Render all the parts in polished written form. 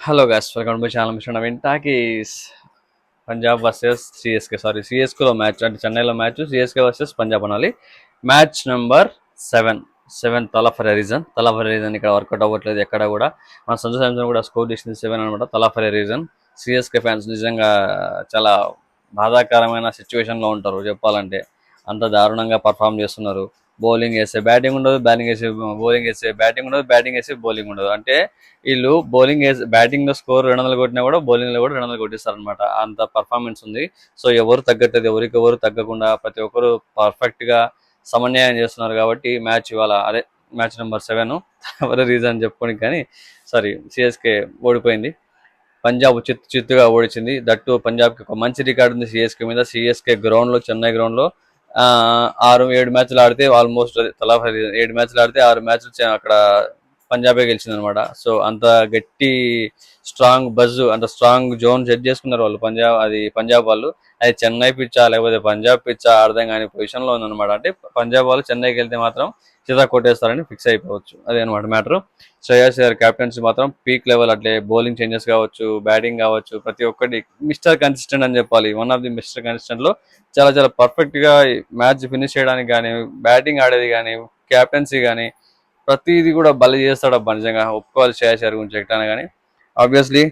Hello guys, welcome to my channel mister Naveen talkies. Punjab versus CSK, సిఎస్కేలో match అంటే చెన్నైలో match CSK versus Punjab అనాలి. Match number 7 తలా for reason ఇక్కడ వర్కౌట్ అవ్వట్లేదు ఎక్కడ కూడా. మన సంజు శాంసన్ కూడా స్కోర్ చేసింది 7 అనమాట. తలా ఫర్ రీజన్ సిఎస్కే ఫ్యాన్స్ నిజంగా చాలా బాధాకరమైన సిచ్యువేషన్లో ఉంటారు చెప్పాలంటే. అంత దారుణంగా పర్ఫామ్ చేస్తున్నారు. బౌలింగ్ వేస్తే బ్యాటింగ్ ఉండదు, బౌలింగ్ వేస్తే బ్యాటింగ్ ఉండదు, బ్యాటింగ్ వేస్తే బౌలింగ్ ఉండదు. అంటే వీళ్ళు బౌలింగ్ బ్యాటింగ్ లో స్కోర్ 200 కొట్టినా కూడా బౌలింగ్ లో కూడా 200 కొట్టిస్తారు అనమాట. అంత పర్ఫార్మెన్స్ ఉంది. సో ఎవరు తగ్గట్లేదు, ఎవరు తగ్గకుండా ప్రతి ఒక్కరు పర్ఫెక్ట్ గా సమన్వయం చేస్తున్నారు. కాబట్టి మ్యాచ్ ఇవాళ అదే మ్యాచ్ నెంబర్ 7 ఎవరి రీజన్ చెప్పుకోనికి కానీ సిఎస్కే ఓడిపోయింది. పంజాబ్ చిత్తుగా ఓడించింది. దట్టు పంజాబ్కి ఒక మంచి రికార్డు ఉంది సిఎస్కే మీద. సిఎస్కే గ్రౌండ్ లో, చెన్నై గ్రౌండ్ లో 6-7 మ్యాచ్లు ఆడితే ఆల్మోస్ట్ తలా 7 మ్యాచ్లు ఆడితే 6 మ్యాచ్లు అక్కడ పంజాబే గెలిచింది అనమాట. సో అంత గట్టి స్ట్రాంగ్ బజ్, అంత స్ట్రాంగ్ జోన్ సెట్ చేసుకున్నారు వాళ్ళు పంజాబ్ వాళ్ళు. అది చెన్నై పిచ్చా లేకపోతే పంజాబ్ పిచ్చా అర్థం కాని పొజిషన్ లో ఉందన్నమాట. అంటే పంజాబ్ వాళ్ళు చెన్నైకి వెళ్తే మాత్రం చితా కొట్టేస్తారని ఫిక్స్ అయిపోవచ్చు. అదే అనమాట మ్యాటర్. శ్రేయస్ అయ్యర్ కెప్టెన్సీ మాత్రం పీక్ లెవెల్. అట్లే బౌలింగ్ చేంజెస్ కావచ్చు, బ్యాటింగ్ కావచ్చు, ప్రతి ఒక్కటి మిస్టర్ కన్సిస్టెంట్ అని చెప్పాలి. One of the mister consistent లో చాలా చాలా పర్ఫెక్ట్ గా మ్యాచ్ ఫినిష్ చేయడానికి కానీ, బ్యాటింగ్ ఆడేది కానీ, కెప్టెన్సీ కానీ ప్రతిదీ కూడా బలి చేస్తాడు అబ్బా. నిజంగా ఒప్పుకోవాలి శ్రేయస్ అయ్యర్ గురించి ఎట్లా కానీ. ఆబ్వియస్లీ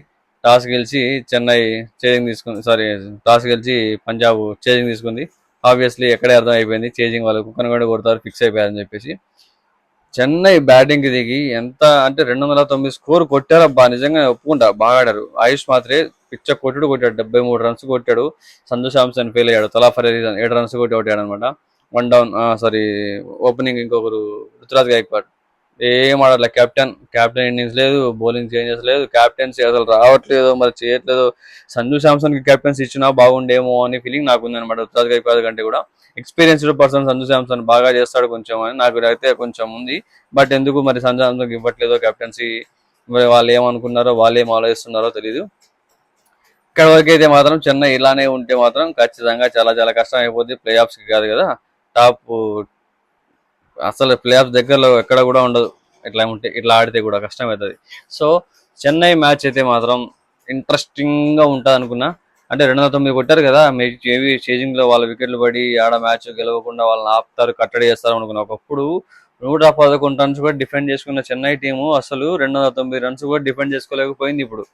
టాస్ గెలిచి చెన్నై చేజింగ్ తీసుకుంది, టాస్ గెలిచి పంజాబ్ చేజింగ్ తీసుకుంది. ఆబ్వియస్లీ ఎక్కడే అర్థం అయిపోయింది, చేజింగ్ వాళ్ళు కుక్కను కూడా కొడతారు ఫిక్స్ అయిపోయారని చెప్పేసి. చెన్నై బ్యాటింగ్ కి దిగి ఎంత అంటే 209 స్కోర్ కొట్టారబ్బా. నిజంగా ఒప్పుకుంటా, బాగా ఆడారు. ఆయుష్ మాత్రే పిచ్చ కొట్టాడు 73 రన్స్ కొట్టాడు. సంజు శాంసన్ ఫెయిల్ అయ్యాడు. తలా ఫర్ రీజన్ 7 రన్స్ కొట్టి కొట్టాడు అనమాట. One down. ఓపెనింగ్ ఇంకొకరు రుతురాజ్ గైక్వాడ్ ఏం ఆడాలి. కెప్టెన్ ఇన్నింగ్స్ లేదు, బౌలింగ్ చేంజెస్ లేదు, కెప్టెన్సీ అసలు రావట్లేదు, మరి చేయట్లేదు. సంజు శాంసన్ కి కెప్టెన్సీ ఇచ్చినా బాగుండేమో అని ఫీలింగ్ నాకు ఉంది అనమాట. రుతురాజ్ గైక్వాడ్ కంటే కూడా ఎక్స్పీరియన్స్డ్ పర్సన్ సంజు శాంసన్ బాగా చేస్తాడు కొంచెం అని నాకు అయితే కొంచెం ఉంది. బట్ ఎందుకు మరి సంజు శాంసన్ ఇవ్వట్లేదో కెప్టెన్సీ, మరి వాళ్ళు ఏమనుకున్నారో, వాళ్ళు ఏం ఆలోచిస్తున్నారో తెలియదు. ఇక్కడ వరకు అయితే మాత్రం చెన్నై ఇలానే ఉంటే మాత్రం ఖచ్చితంగా చాలా చాలా కష్టం అయిపోద్ది. ప్లే ఆఫ్స్ కి కాదు కదా, టాప్ అసలు ప్లే ఆఫ్ దగ్గరలో ఎక్కడ కూడా ఉండదు. ఇట్లా ఆడితే కూడా కష్టం అవుతుంది. సో చెన్నై మ్యాచ్ అయితే మాత్రం ఇంట్రెస్టింగ్ గా ఉంటుంది అనుకున్నా. అంటే 209 కొట్టారు కదా, మేబీ చేజింగ్ లో వాళ్ళ వికెట్లు పడి ఆడ మ్యాచ్ గెలవకుండా వాళ్ళని ఆపుతారు, కట్టడి చేస్తారు అనుకున్నా. ఒకప్పుడు 111 రన్స్ కూడా డిఫెండ్ చేసుకున్న చెన్నై టీము అసలు 209 రన్స్ కూడా డిఫెండ్ చేసుకోలేకపోయింది. ఇప్పుడు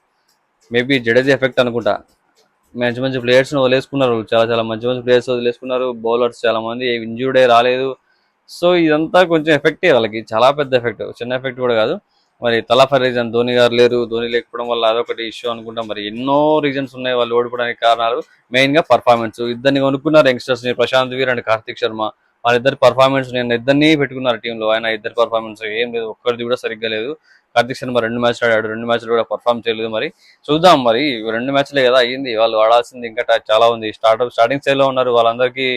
మేబీ జడేజా ఎఫెక్ట్ అనుకుంటా. మంచి మంచి ప్లేయర్స్ వదిలేసుకున్నారు, చాలా చాలా మంచి మంచి ప్లేయర్స్ వదిలేసుకున్నారు. బౌలర్స్ చాలా మంది ఇంజూర్డే రాలేదు. సో ఇదంతా కొంచెం ఎఫెక్టే వాళ్ళకి, చాలా పెద్ద ఎఫెక్ట్, చిన్న ఎఫెక్ట్ కూడా కాదు. మరి తలా ఫర్ రీజన్ ధోని గారు లేరు, ధోని లేకపోవడం వల్ల అదొకటి ఇష్యూ అనుకుంటా. మరి ఎన్నో రీజన్స్ ఉన్నాయి వాళ్ళు ఓడిపోవడానికి కారణాలు. మెయిన్ గా పర్ఫార్మెన్స్. ఇద్దరిని కొనుక్కున్నారు యంగ్స్టర్స్ ని, ప్రశాంత్ వీర్ అండ్ కార్తిక్ శర్మ. వాళ్ళిద్దరి పర్ఫార్మెన్స్ నేను ఇద్దరిని పెట్టుకున్నారు టీంలో. ఆయన ఇద్దరు పర్ఫార్మెన్స్ ఏం లేదు, ఒక్కరిది కూడా సరిగ్గా లేదు. కార్తిక్ శర్మ 2 మ్యాచ్లు ఆడాడు, 2 మ్యాచ్లు కూడా పర్ఫామ్ చేయలేదు. మరి చూద్దాం, మరి 2 మ్యాచ్లే కదా అయ్యింది, వాళ్ళు ఆడాల్సింది ఇంకా చాలా ఉంది. స్టార్టింగ్ స్టైల్ లో ఉన్నారు. వాళ్ళందరికీ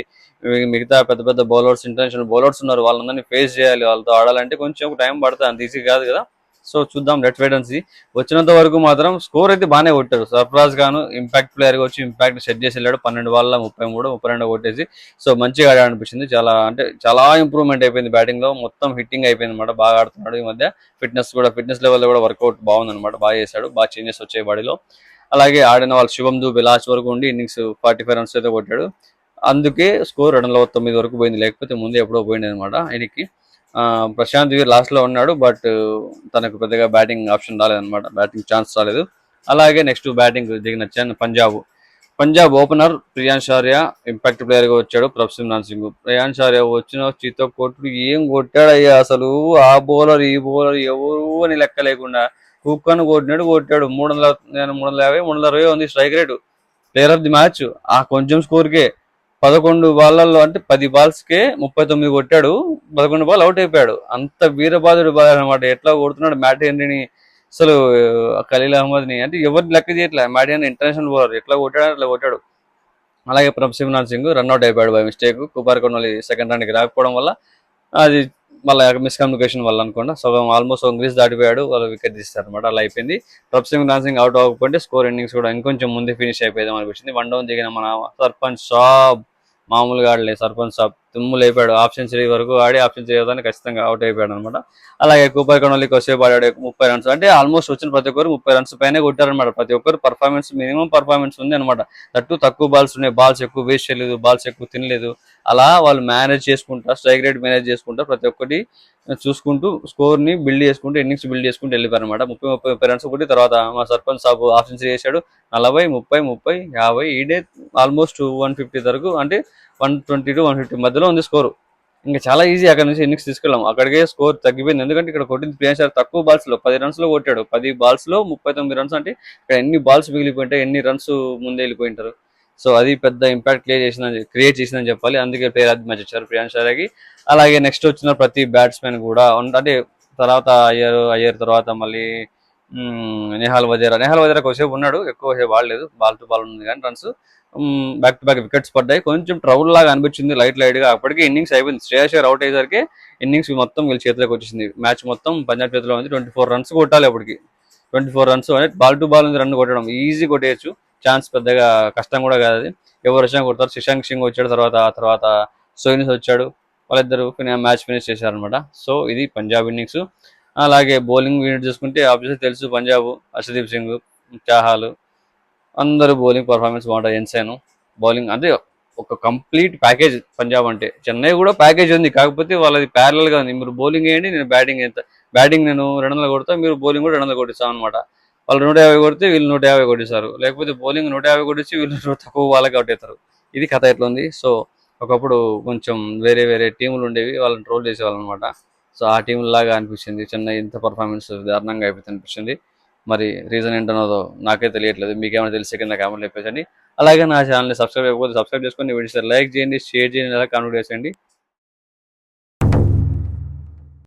మిగతా పెద్ద పెద్ద బౌలర్స్, ఇంటర్నేషనల్ బౌలర్స్ ఉన్నారు, వాళ్ళందరినీ ఫేస్ చేయాలి. వాళ్ళతో ఆడాలంటే కొంచెం టైం పడుతుంది, అంత ఈజీ కాదు కదా. సో చూద్దాం, లెట్స్ వెయిట్ అండ్ సీ. వచ్చినంత వరకు మాత్రం స్కోర్ అయితే బాగానే కొట్టారు. సర్ఫరాజ్ గాను ఇంపాక్ట్ ప్లేయర్ గా వచ్చి ఇంపాక్ట్ సెట్ చేసి వెళ్ళాడు. 12 బాల్ 33-32 కొట్టేసి సో మంచిగా ఆడాడు అనిపించింది. చాలా అంటే చాలా ఇంప్రూవ్మెంట్ అయిపోయింది బ్యాటింగ్ లో, మొత్తం హిట్టింగ్ అయిపోయింది అనమాట. బాగా ఆడుతున్నాడు ఈ మధ్య. ఫిట్నెస్ లెవెల్ లో కూడా వర్కౌట్ బాగుంది అనమాట. బాగా చేశాడు, బాగా చేంజెస్ వచ్చాయి బాడీలో. అలాగే ఆడిన వాళ్ళు శివం దూబే లాస్ట్ వరకు ఉండి ఇన్నింగ్స్ 45 రన్స్ అయితే కొట్టాడు. అందుకే స్కోర్ 209 వరకు పోయింది, లేకపోతే ముందే ఎప్పుడో పోయింది అనమాట ఆయనకి. ప్రశాంత్ వీర్ లాస్ట్ లో ఉన్నాడు, బట్ తనకు పెద్దగా బ్యాటింగ్ ఆప్షన్ రాలేదన్నమాట, బ్యాటింగ్ ఛాన్స్ రాలేదు. అలాగే నెక్స్ట్ బ్యాటింగ్ దిగిన Punjab opener prions Arya impact player గా వచ్చాడు. ప్రభ్ సింగ్ ప్రియాన్స్ ఆర్య వచ్చిన చిత్త కొట్టుడు ఏం కొట్టాడయ్యా అసలు. ఆ బౌలర్ ఈ బౌలర్ ఎవరు అని లెక్క లేకుండా కుక్కను కొట్టాడు. 350 360 ఉంది strike rate. Player of the match ఆ కొంచెం స్కోర్కే. 11 బాళ్లలో అంటే 10 బాల్స్ కే 39 కొట్టాడు. 11 బాల్ అవుట్ అయిపోయాడు. అంత వీరబాదుడు బాగా అనమాట. ఎట్లా కొడుతున్నాడు మ్యాట్ హెన్రీని, అసలు ఖలీల్ అహ్మద్ ని, అంటే ఎవరిని లెక్క చేయట్లే. మ్యాట్ హెన్రీ ఇంటర్నేషనల్ బౌలర్, ఎట్లా కొట్టాడు అట్లా కొట్టాడు. అలాగే ప్రభ్ సింగ్ రన్అట్ అయిపోయాడు by mistake. Kumar Connolly second run కి రాకపోవడం వల్ల, అది మళ్ళీ మిస్కమ్యూనికేషన్ వల్ల అనుకోండి, ఆల్మోస్ట్ ఇంగ్లీష్ దాటిపోయాడు, వాళ్ళు వికెట్ తీస్తారు అనమాట. అలా అయిపోయింది. ప్రభ్ సింగ్ అవుట్ అవ్వకపోతే స్కోర్ ఇన్నింగ్స్ కూడా ఇంకొంచెం ముందే ఫినిష్ అయిపోయింది అనిపించింది. 1 డౌన్ దిగిన మన సర్పంచ్ సాబ్ మామూలుగా ఆడలే. సర్పంచ్ సాబ్ తుమ్ము లేపాడు. హాఫ్ సెంచరీ వరకు ఆడి హాఫ్ సెంచరీ అవుతానే ఖచ్చితంగా అవుట్ అయిపోయాడు అనమాట. అలాగే కూపర్ కనోలీ కొద్దిసేపు ఆడాడు 30 రన్స్. అంటే ఆల్మోస్ట్ వచ్చిన ప్రతి ఒక్కరు 30 రన్స్ పైనే కొట్టారనమాట. ప్రతి ఒక్కరు పర్ఫార్మెన్స్ మినిమం పర్ఫార్మెన్స్ ఉంది అనమాట. తట్టు తక్కువ బాల్స్ ఉన్నాయి, బాల్స్ ఎక్కువ వేస్ట్ చేయలేదు, బాల్స్ ఎక్కువ తినలేదు. అలా వాళ్ళు మేనేజ్ చేసుకుంటా, స్ట్రైక్ రేట్ మేనేజ్ చేసుకుంటా ప్రతి ఒక్కటి చూసుకుంటూ స్కోర్ని బిల్డ్ చేసుకుంటూ ఇన్నింగ్స్ బిల్డ్ చేసుకుంటూ వెళ్ళిపోయారు అనమాట. 30 రన్స్ ఒకటి. తర్వాత మా సర్పంచ్ సాబు హాఫ్ సెంచరీ చేశాడు. 40, 30, 30, 50 ఈడే ఆల్మోస్ట్ 150 వరకు, అంటే 120 to 150 మధ్యలో ఉంది స్కోరు. ఇంకా చాలా ఈజీ అక్కడ నుంచి ఇన్నింగ్స్ తీసుకెళ్ళాం. అక్కడికే స్కోర్ తగ్గిపోయింది. ఎందుకంటే ఇక్కడ కొట్టింది ప్రియాంశ్ తక్కువ బాల్స్ లో 10 రన్స్ లో కొట్టాడు. 10 బాల్స్ లో 39 రన్స్. అంటే ఇక్కడ ఎన్ని బాల్స్ మిగిలిపోయింటాయి, ఎన్ని రన్స్ ముందే వెళ్ళిపోయింటారు. సో అది పెద్ద ఇంపాక్ట్ క్రియేట్ చేసిందని చెప్పాలి. అందుకే ప్లేయర్ ఆఫ్ ది మ్యాచ్ ఇచ్చారు ప్రియాంశ్ ఆర్యకి. అలాగే నెక్స్ట్ వచ్చిన ప్రతి బ్యాట్స్మెన్ కూడా అంటే తర్వాత అయ్యర్ తర్వాత మళ్ళీ నిహాల్ వజేరా కొద్దిసేపు ఉన్నాడు, ఎక్కువసేపు ఆడలేదు. బాల్ టు బాల్ ఉంది కానీ runs back to back wickets పడ్డాయి. కొంచెం ట్రబుల్ లాగా అనిపించింది లైట్ గా. అప్పటికే ఇన్నింగ్స్ అయిపోయింది. శ్రేయస్ అయ్యర్ అవుట్ అయ్యేసరికి ఇన్నింగ్స్ మొత్తం వీళ్ళ చేతిలోకి వచ్చేసింది. మ్యాచ్ మొత్తం పంజాబ్ చేతిలో ఉంది. 24 రన్స్ కొట్టాలి అప్పటికి. 24 రన్స్ అంటే బాల్ టు బాల్ ఉంది, రన్ కొట్టడం ఈజీ కొట్టేయచ్చు. ఛాన్స్ పెద్దగా కష్టం కూడా కాదు అది. ఎవరు వచ్చినా కొడతారు. శశాంక్ సింగ్ వచ్చాడు, తర్వాత సోయినిస్ వచ్చాడు. వాళ్ళిద్దరు మ్యాచ్ ఫినిష్ చేశారనమాట. సో ఇది పంజాబ్ ఇన్నింగ్స్. అలాగే బౌలింగ్ యూనిట్ చూసుకుంటే ఆబ్వియస్లీ తెలుసు, పంజాబ్ హర్షదీప్ సింగ్, చాహాల్ అందరూ బౌలింగ్ పర్ఫార్మెన్స్ బాగుంటుంది. ఎన్సైన్ బౌలింగ్ అంటే ఒక కంప్లీట్ ప్యాకేజ్ పంజాబ్ అంటే. చెన్నై కూడా ప్యాకేజ్ ఉంది, కాకపోతే వాళ్ళది ప్యారల్ గా ఉంది. మీరు బౌలింగ్ వేయండి, నేను బ్యాటింగ్ నేను 200 కొడతా, మీరు బౌలింగ్ కూడా 200 కొట్టిస్తాం అనమాట. వాళ్ళు 150 కొడితే వీళ్ళు 150 కొట్టిస్తారు, లేకపోతే బౌలింగ్ 150 కొట్టించి వీళ్ళు తక్కువ వాళ్ళకి అవుట్ అవుతారు. ఇది కథ ఎట్లా ఉంది. సో ఒకప్పుడు కొంచెం వేరే టీములు ఉండేవి, వాళ్ళని ట్రోల్ చేసేవాళ్ళు అనమాట. సో ఆ టీం లాగా అనిపించింది. చెన్నై ఇంత పర్ఫార్మెన్స్ దారుణంగా అయిపోతుంది అనిపించింది. మరి రీజన్ ఏంటన్నదో నాకే తెలియట్లేదు. మీకేమైనా తెలిసి కింద కామెంట్ చెప్పేసండి. అలాగే నా ఛానల్ని సబ్స్క్రైబ్ చేసుకోండి, వీడియోస్ లైక్ చేయండి, షేర్ చేయండి, అలా కామెంట్ చేసేయండి.